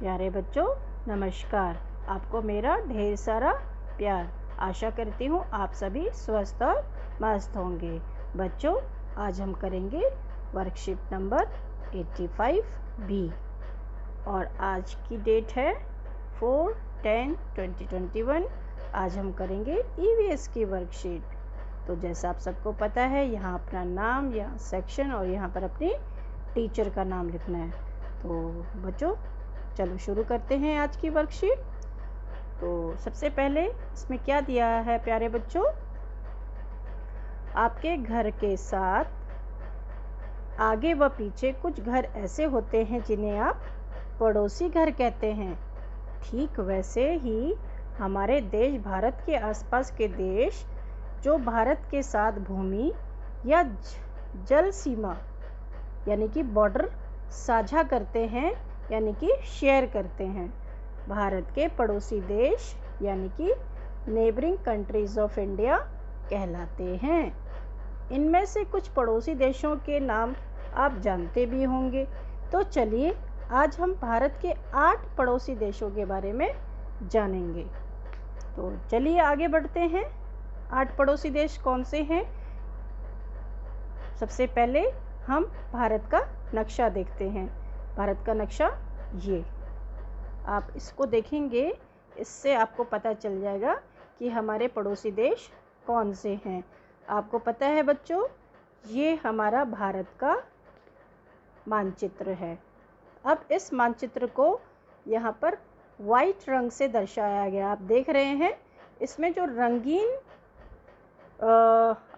प्यारे बच्चों नमस्कार। आपको मेरा ढेर सारा प्यार। आशा करती हूँ आप सभी स्वस्थ और मस्त होंगे। बच्चों आज हम करेंगे वर्कशीट नंबर 85B और आज की डेट है 4/10/2021। आज हम करेंगे EVS की वर्कशीट। तो जैसा आप सबको पता है यहाँ अपना नाम, यहाँ सेक्शन और यहाँ पर अपने टीचर का नाम लिखना है। तो बच्चों चलो शुरू करते हैं आज की वर्कशीट। तो सबसे पहले इसमें क्या दिया है प्यारे बच्चों, आपके घर के साथ आगे व पीछे कुछ घर ऐसे होते हैं जिन्हें आप पड़ोसी घर कहते हैं। ठीक वैसे ही हमारे देश भारत के आसपास के देश जो भारत के साथ भूमि या जल सीमा यानी कि बॉर्डर साझा करते हैं यानी कि शेयर करते हैं, भारत के पड़ोसी देश यानी कि नेबरिंग कंट्रीज ऑफ इंडिया कहलाते हैं। इनमें से कुछ पड़ोसी देशों के नाम आप जानते भी होंगे। तो चलिए आज हम भारत के 8 पड़ोसी देशों के बारे में जानेंगे। तो चलिए आगे बढ़ते हैं। 8 पड़ोसी देश कौन से हैं? सबसे पहले हम भारत का नक्शा देखते हैं। भारत का नक्शा ये आप इसको देखेंगे, इससे आपको पता चल जाएगा कि हमारे पड़ोसी देश कौन से हैं। आपको पता है बच्चों, ये हमारा भारत का मानचित्र है। अब इस मानचित्र को यहाँ पर वाइट रंग से दर्शाया गया। आप देख रहे हैं इसमें जो रंगीन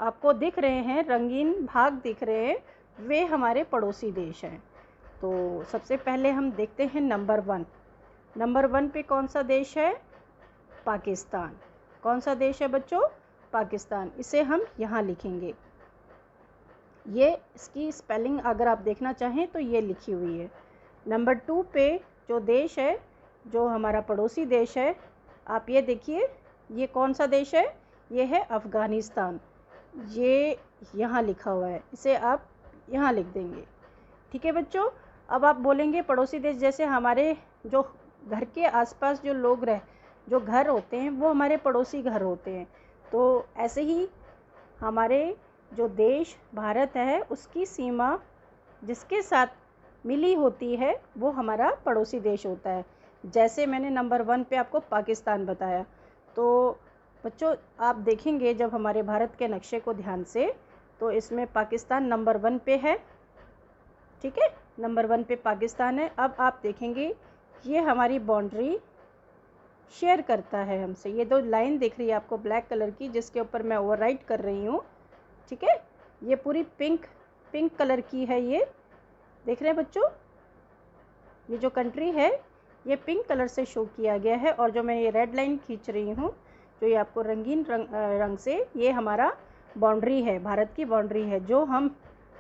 आपको दिख रहे हैं, रंगीन भाग दिख रहे हैं, वे हमारे पड़ोसी देश हैं। तो सबसे पहले हम देखते हैं नंबर 1। नंबर 1 पे कौन सा देश है? पाकिस्तान। कौन सा देश है बच्चों? पाकिस्तान। इसे हम यहाँ लिखेंगे। ये इसकी स्पेलिंग अगर आप देखना चाहें तो ये लिखी हुई है। नंबर 2 पे जो देश है, जो हमारा पड़ोसी देश है, आप ये देखिए, ये कौन सा देश है? ये है अफ़गानिस्तान। ये यहाँ लिखा हुआ है, इसे आप यहाँ लिख देंगे। ठीक है बच्चों। अब आप बोलेंगे पड़ोसी देश, जैसे हमारे जो घर के आसपास जो लोग जो घर होते हैं वो हमारे पड़ोसी घर होते हैं। तो ऐसे ही हमारे जो देश भारत है उसकी सीमा जिसके साथ मिली होती है वो हमारा पड़ोसी देश होता है। जैसे मैंने नंबर 1 पे आपको पाकिस्तान बताया, तो बच्चों आप देखेंगे जब हमारे भारत के नक्शे को ध्यान से, तो इसमें पाकिस्तान नंबर 1 पे है। ठीक है, नंबर 1 पे पाकिस्तान है। अब आप देखेंगे ये हमारी बाउंड्री शेयर करता है हमसे। ये 2 लाइन दिख रही है आपको ब्लैक कलर की, जिसके ऊपर मैं ओवरराइट कर रही हूँ। ठीक है, ये पूरी पिंक कलर की है। ये देख रहे हैं बच्चों, ये जो कंट्री है ये पिंक कलर से शो किया गया है। और जो मैं ये रेड लाइन खींच रही हूँ, जो ये आपको रंगीन रंग से, ये हमारा बाउंड्री है, भारत की बाउंड्री है, जो हम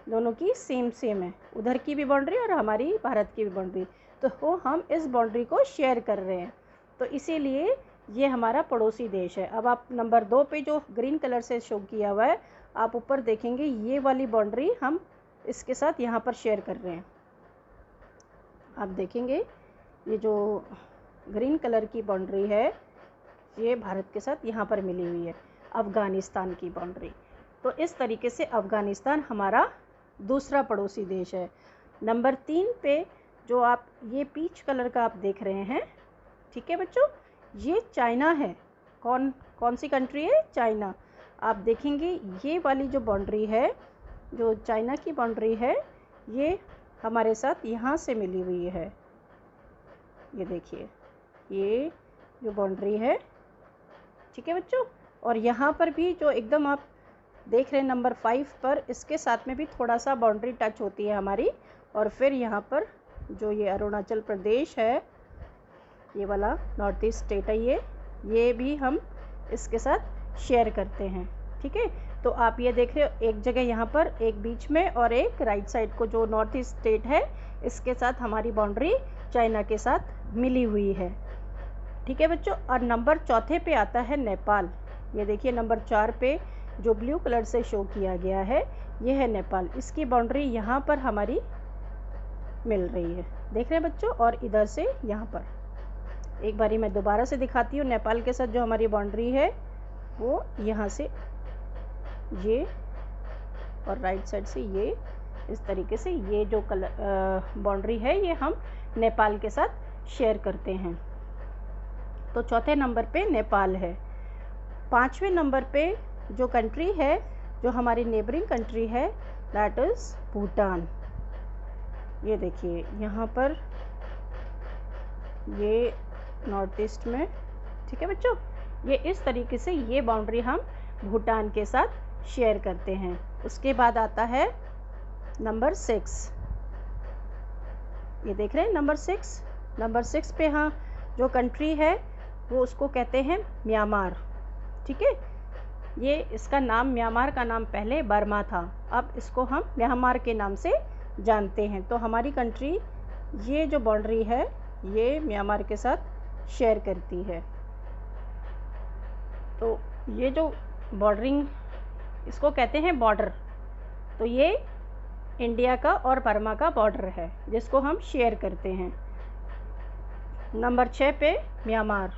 दोनों की सेम है। उधर की भी बाउंड्री और हमारी भारत की भी बाउंड्री, तो हम इस बाउंड्री को शेयर कर रहे हैं। तो इसीलिए ये हमारा पड़ोसी देश है। अब आप नंबर 2 पे जो ग्रीन कलर से शो किया हुआ है, आप ऊपर देखेंगे ये वाली बाउंड्री हम इसके साथ यहाँ पर शेयर कर रहे हैं। आप देखेंगे ये जो ग्रीन कलर की बाउंड्री है ये भारत के साथ यहाँ पर मिली हुई है, अफ़गानिस्तान की बाउंड्री। तो इस तरीके से अफ़गानिस्तान हमारा दूसरा पड़ोसी देश है। नंबर 3 पे जो आप ये पीच कलर का आप देख रहे हैं, ठीक है बच्चों, ये चाइना है। कौन सी कंट्री है? चाइना। आप देखेंगे ये वाली जो बाउंड्री है, जो चाइना की बाउंड्री है, ये हमारे साथ यहाँ से मिली हुई है। ये देखिए ये जो बाउंड्री है, ठीक है बच्चों। और यहाँ पर भी जो एकदम आप देख रहे हैं नंबर 5 पर, इसके साथ में भी थोड़ा सा बाउंड्री टच होती है हमारी। और फिर यहाँ पर जो ये अरुणाचल प्रदेश है, ये वाला नॉर्थ ईस्ट स्टेट है, ये भी हम इसके साथ शेयर करते हैं। ठीक है, तो आप ये देख रहे हो, एक जगह यहाँ पर, एक बीच में और एक राइट साइड को, जो नॉर्थ ईस्ट स्टेट है, इसके साथ हमारी बाउंड्री चाइना के साथ मिली हुई है। ठीक है बच्चों। और नंबर 4 पे आता है नेपाल। ये देखिए नंबर 4 पे जो ब्लू कलर से शो किया गया है, ये है नेपाल। इसकी बाउंड्री यहाँ पर हमारी मिल रही है, देख रहे हैं बच्चों, और इधर से यहाँ पर। एक बारी मैं दोबारा से दिखाती हूँ। नेपाल के साथ जो हमारी बाउंड्री है वो यहाँ से ये, और राइट साइड से ये, इस तरीके से ये जो बाउंड्री है ये हम नेपाल के साथ शेयर करते हैं। तो चौथे नंबर पे नेपाल है। पाँचवें नंबर पे जो कंट्री है, जो हमारी नेबरिंग कंट्री है, दैट इज़ भूटान। ये देखिए यहाँ पर, ये नॉर्थ ईस्ट में, ठीक है बच्चों। ये इस तरीके से ये बाउंड्री हम भूटान के साथ शेयर करते हैं। उसके बाद आता है नंबर 6। ये देख रहे हैं नंबर 6। नंबर 6 पे हाँ जो कंट्री है वो उसको कहते हैं म्यांमार, ठीक है। ये इसका नाम, म्यांमार का नाम पहले बर्मा था, अब इसको हम म्यांमार के नाम से जानते हैं। तो हमारी कंट्री ये जो बाउंड्री है ये म्यांमार के साथ शेयर करती है। तो ये जो बॉर्डरिंग, इसको कहते हैं बॉर्डर। तो ये इंडिया का और बर्मा का बॉर्डर है जिसको हम शेयर करते हैं। नंबर 6 पे म्यांमार,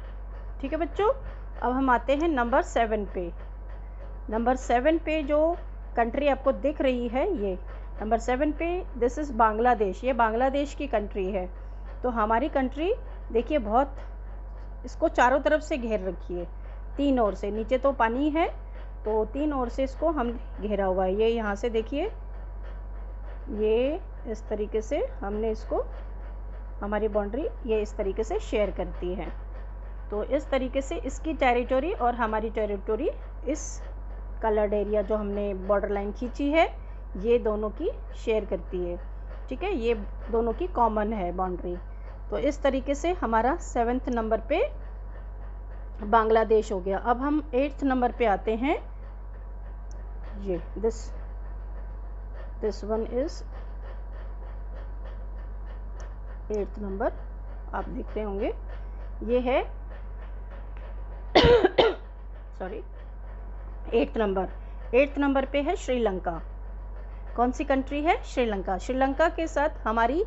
ठीक है बच्चों। अब हम आते हैं नंबर 7 पे। नंबर 7 पे जो कंट्री आपको दिख रही है, ये नंबर 7 पे, दिस इज़ बांग्लादेश। ये बांग्लादेश की कंट्री है। तो हमारी कंट्री देखिए बहुत, इसको चारों तरफ से घेर रखी है, 3 ओर से। नीचे तो पानी है, तो 3 ओर से इसको हम घेरा हुआ है। ये यहाँ से देखिए, ये इस तरीके से हमने इसको, हमारी बाउंड्री ये इस तरीके से शेयर करती है। तो इस तरीके से इसकी टेरिटोरी और हमारी टेरिटोरी, इस कलर्ड एरिया जो हमने बॉर्डर लाइन खींची है, ये दोनों की शेयर करती है, ठीक है। ये दोनों की कॉमन है बाउंड्री। तो इस तरीके से हमारा 7th नंबर पे बांग्लादेश हो गया। अब हम 8th नंबर पे आते हैं। ये this one is 8th number, आप देख रहे होंगे। ये है sorry 8th number. 8th number पे है श्रीलंका। कौन सी कंट्री है? श्रीलंका। श्रीलंका के साथ हमारी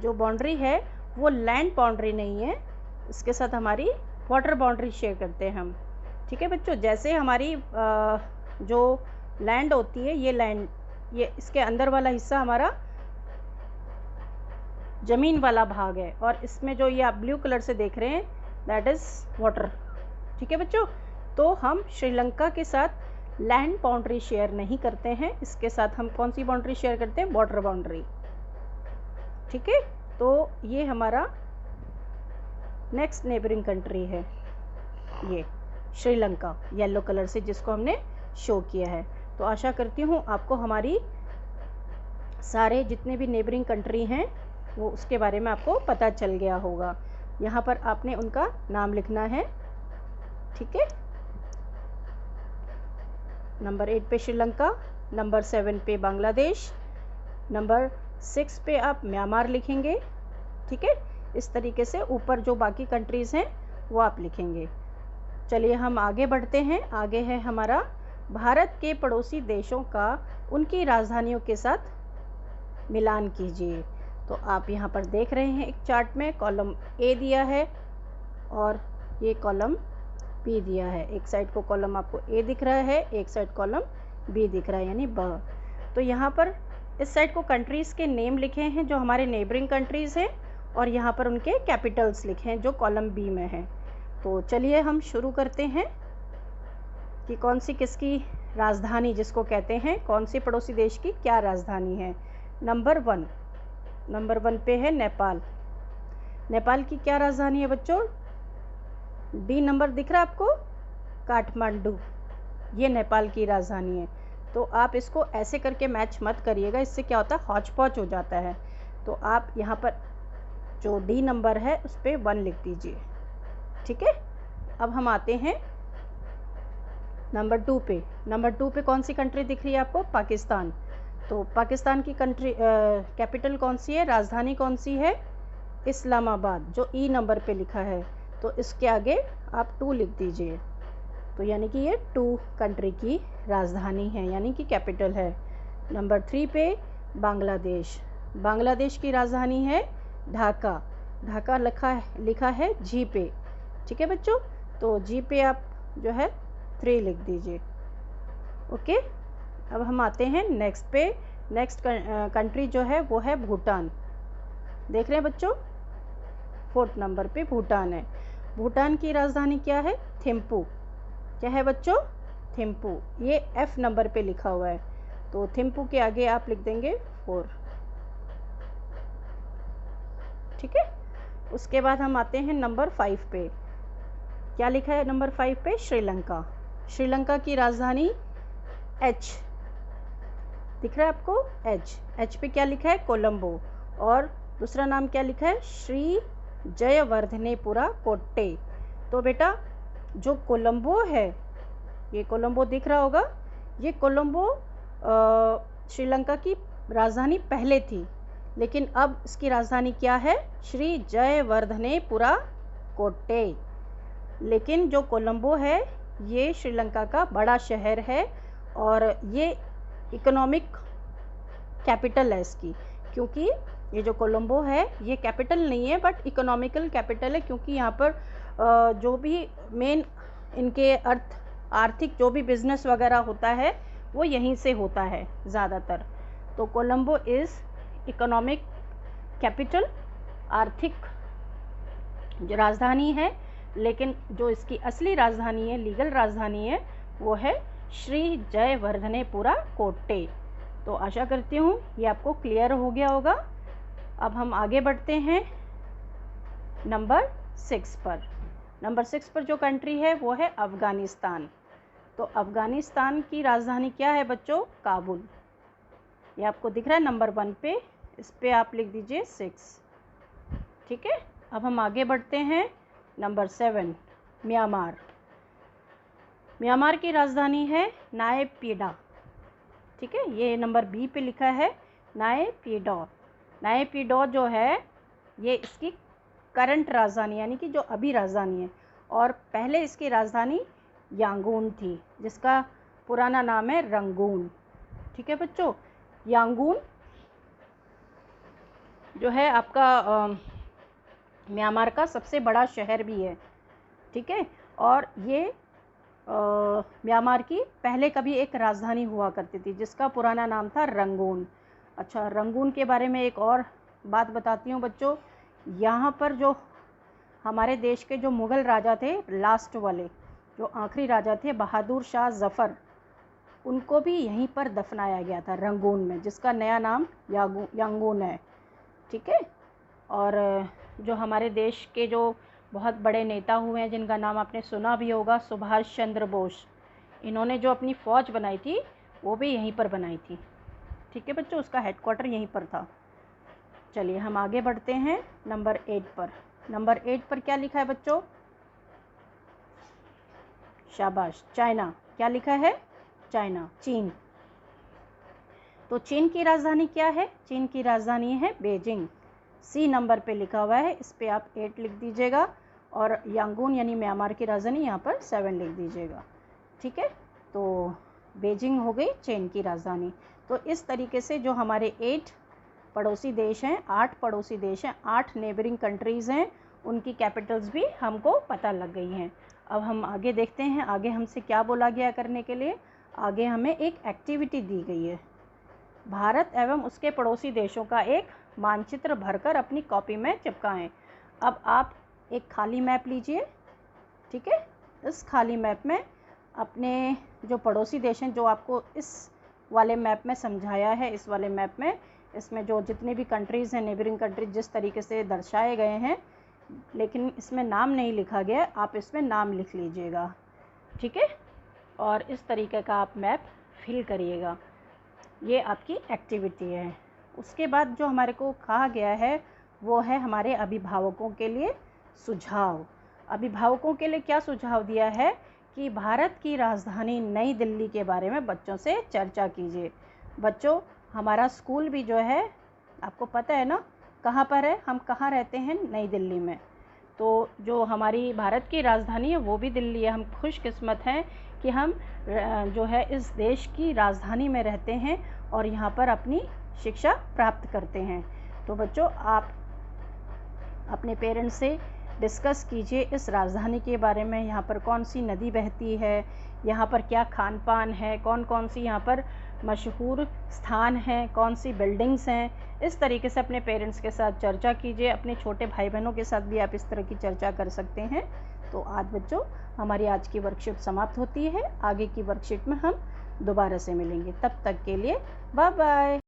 जो बाउंड्री है वो लैंड बाउंड्री नहीं है, इसके साथ हमारी वाटर बाउंड्री शेयर करते हैं हम, ठीक है बच्चों। जैसे हमारी जो लैंड होती है, ये लैंड, ये इसके अंदर वाला हिस्सा हमारा ज़मीन वाला भाग है, और इसमें जो ये आप ब्लू कलर से देख रहे हैं दैट इज़ वाटर, ठीक है बच्चों। तो हम श्रीलंका के साथ लैंड बाउंड्री शेयर नहीं करते हैं, इसके साथ हम कौन सी बाउंड्री शेयर करते हैं? वाटर बाउंड्री, ठीक है। तो ये हमारा नेक्स्ट नेबरिंग कंट्री है, ये श्रीलंका, येलो कलर से जिसको हमने शो किया है। तो आशा करती हूँ आपको हमारी सारे जितने भी नेबरिंग कंट्री हैं वो उसके बारे में आपको पता चल गया होगा। यहाँ पर आपने उनका नाम लिखना है, ठीक है। नंबर 8 पे श्रीलंका, नंबर 7 पे बांग्लादेश, नंबर 6 पे आप म्यांमार लिखेंगे, ठीक है। इस तरीके से ऊपर जो बाकी कंट्रीज़ हैं वो आप लिखेंगे। चलिए हम आगे बढ़ते हैं। आगे है हमारा भारत के पड़ोसी देशों का उनकी राजधानियों के साथ मिलान कीजिए। तो आप यहाँ पर देख रहे हैं एक चार्ट में कॉलम ए दिया है और ये कॉलम बी दिया है। एक साइड को कॉलम आपको ए दिख रहा है, एक साइड कॉलम बी दिख रहा है, यानी ब। तो यहाँ पर इस साइड को कंट्रीज़ के नेम लिखे हैं जो हमारे नेबरिंग कंट्रीज़ हैं, और यहाँ पर उनके कैपिटल्स लिखे हैं जो कॉलम बी में है। तो चलिए हम शुरू करते हैं कि कौन सी किसकी राजधानी जिसको कहते हैं, कौन सी पड़ोसी देश की क्या राजधानी है। नंबर 1 पे है नेपाल। नेपाल की क्या राजधानी है बच्चों? डी नंबर दिख रहा है आपको? काठमांडू, ये नेपाल की राजधानी है। तो आप इसको ऐसे करके मैच मत करिएगा, इससे क्या होता है हौच पौच हो जाता है। तो आप यहाँ पर जो डी नंबर है उस पर 1 लिख दीजिए, ठीक है। अब हम आते हैं नंबर 2 पे। नंबर 2 पे कौन सी कंट्री दिख रही है आपको? पाकिस्तान। तो पाकिस्तान की कंट्री कैपिटल कौन सी है, राजधानी कौन सी है? इस्लामाबाद, जो ई नंबर पे लिखा है। तो इसके आगे आप 2 लिख दीजिए। तो यानी कि ये 2 कंट्री की राजधानी है, यानी कि कैपिटल है। नंबर 3 पे बांग्लादेश। बांग्लादेश की राजधानी है ढाका, ढाका लिखा है जी पे। ठीक है बच्चों, तो जी पे आप जो है 3 लिख दीजिए। ओके, अब हम आते हैं नेक्स्ट पे। नेक्स्ट कंट्री जो है वो है भूटान। देख रहे हैं बच्चों, 4th नंबर पे भूटान है। भूटान की राजधानी क्या है? थिम्पू। क्या है बच्चों? थिम्पू। ये F नंबर पे लिखा हुआ है, तो थिम्पू के आगे आप लिख देंगे 4। ठीक है, उसके बाद हम आते हैं नंबर 5 पे। क्या लिखा है नंबर 5 पे? श्रीलंका। श्रीलंका की राजधानी H दिख रहा है आपको? H पे क्या लिखा है? कोलंबो। और दूसरा नाम क्या लिखा है? श्री जयवर्धनेपुरा कोट्टे। तो बेटा जो कोलंबो है, ये कोलंबो दिख रहा होगा, ये कोलंबो श्रीलंका की राजधानी पहले थी, लेकिन अब इसकी राजधानी क्या है? श्री जयवर्धनेपुरा कोट्टे। लेकिन जो कोलंबो है ये श्रीलंका का बड़ा शहर है और ये इकोनॉमिक कैपिटल है इसकी, क्योंकि ये जो कोलंबो है ये कैपिटल नहीं है बट इकोनॉमिकल कैपिटल है, क्योंकि यहाँ पर जो भी मेन इनके आर्थिक जो भी बिजनेस वगैरह होता है वो यहीं से होता है ज़्यादातर। तो कोलंबो इज़ इकोनॉमिक कैपिटल, आर्थिक जो राजधानी है, लेकिन जो इसकी असली राजधानी है, लीगल राजधानी है, वो है श्री जयवर्धनेपुरा कोट्टे। तो आशा करती हूँ ये आपको क्लियर हो गया होगा। अब हम आगे बढ़ते हैं नंबर 6 पर। नंबर 6 पर जो कंट्री है वो है अफ़गानिस्तान। तो अफ़गानिस्तान की राजधानी क्या है बच्चों? काबुल। ये आपको दिख रहा है नंबर 1 पे, इस पे आप लिख दीजिए 6। ठीक है, अब हम आगे बढ़ते हैं नंबर 7, म्यांमार। म्यांमार की राजधानी है नायपीडा। ठीक है, ये नंबर बी पे लिखा है नायपीडा। नायपीडा जो है ये इसकी करंट राजधानी यानी कि जो अभी राजधानी है, और पहले इसकी राजधानी यांगून थी, जिसका पुराना नाम है रंगून। ठीक है बच्चों, यांगून जो है आपका म्यांमार का सबसे बड़ा शहर भी है। ठीक है, और ये म्यांमार की पहले कभी एक राजधानी हुआ करती थी जिसका पुराना नाम था रंगून। अच्छा, रंगून के बारे में एक और बात बताती हूँ बच्चों। यहाँ पर जो हमारे देश के जो मुग़ल राजा थे, लास्ट वाले जो आखिरी राजा थे, बहादुर शाह ज़फ़र, उनको भी यहीं पर दफनाया गया था रंगून में, जिसका नया नाम यांगून है। ठीक है, और जो हमारे देश के जो बहुत बड़े नेता हुए हैं जिनका नाम आपने सुना भी होगा, सुभाष चंद्र बोस, इन्होंने जो अपनी फ़ौज बनाई थी वो भी यहीं पर बनाई थी। ठीक है बच्चों, उसका हेडक्वार्टर यहीं पर था। चलिए हम आगे बढ़ते हैं नंबर 8 पर। नंबर 8 पर क्या लिखा है बच्चों? शाबाश, चाइना। क्या लिखा है? चाइना, चीन। तो चीन की राजधानी क्या है? चीन की राजधानी है बीजिंग। सी नंबर पे लिखा हुआ है, इस पे आप 8 लिख दीजिएगा, और यांगून यानी म्यांमार की राजधानी यहाँ पर 7 लिख दीजिएगा। ठीक है, तो बीजिंग हो गई चीन की राजधानी। तो इस तरीके से जो हमारे 8 पड़ोसी देश हैं, 8 पड़ोसी देश हैं, 8 नेबरिंग कंट्रीज़ हैं, उनकी कैपिटल्स भी हमको पता लग गई हैं। अब हम आगे देखते हैं, आगे हमसे क्या बोला गया करने के लिए। आगे हमें एक एक्टिविटी दी गई है, भारत एवं उसके पड़ोसी देशों का एक मानचित्र भरकर अपनी कॉपी में चिपकाएं। अब आप एक खाली मैप लीजिए। ठीक है, इस खाली मैप में अपने जो पड़ोसी देश हैं, जो आपको इस वाले मैप में समझाया है, इस वाले मैप में, इसमें जो जितनी भी कंट्रीज़ हैं, नेबरिंग कंट्रीज जिस तरीके से दर्शाए गए हैं, लेकिन इसमें नाम नहीं लिखा गया, आप इसमें नाम लिख लीजिएगा। ठीक है, और इस तरीके का आप मैप फिल करिएगा। ये आपकी एक्टिविटी है। उसके बाद जो हमारे को कहा गया है वो है हमारे अभिभावकों के लिए सुझाव। अभिभावकों के लिए क्या सुझाव दिया है कि भारत की राजधानी नई दिल्ली के बारे में बच्चों से चर्चा कीजिए। बच्चों, हमारा स्कूल भी जो है आपको पता है ना कहाँ पर है, हम कहाँ रहते हैं? नई दिल्ली में। तो जो हमारी भारत की राजधानी है वो भी दिल्ली है। हम खुशकिस्मत हैं कि हम जो है इस देश की राजधानी में रहते हैं और यहाँ पर अपनी शिक्षा प्राप्त करते हैं। तो बच्चों, आप अपने पेरेंट्स से डिस्कस कीजिए इस राजधानी के बारे में। यहाँ पर कौन सी नदी बहती है, यहाँ पर क्या खान पान है, कौन कौन सी यहाँ पर मशहूर स्थान हैं, कौन सी बिल्डिंग्स हैं। इस तरीके से अपने पेरेंट्स के साथ चर्चा कीजिए। अपने छोटे भाई बहनों के साथ भी आप इस तरह की चर्चा कर सकते हैं। तो आज बच्चों हमारी आज की वर्कशीट समाप्त होती है। आगे की वर्कशीट में हम दोबारा से मिलेंगे। तब तक के लिए बाय बाय।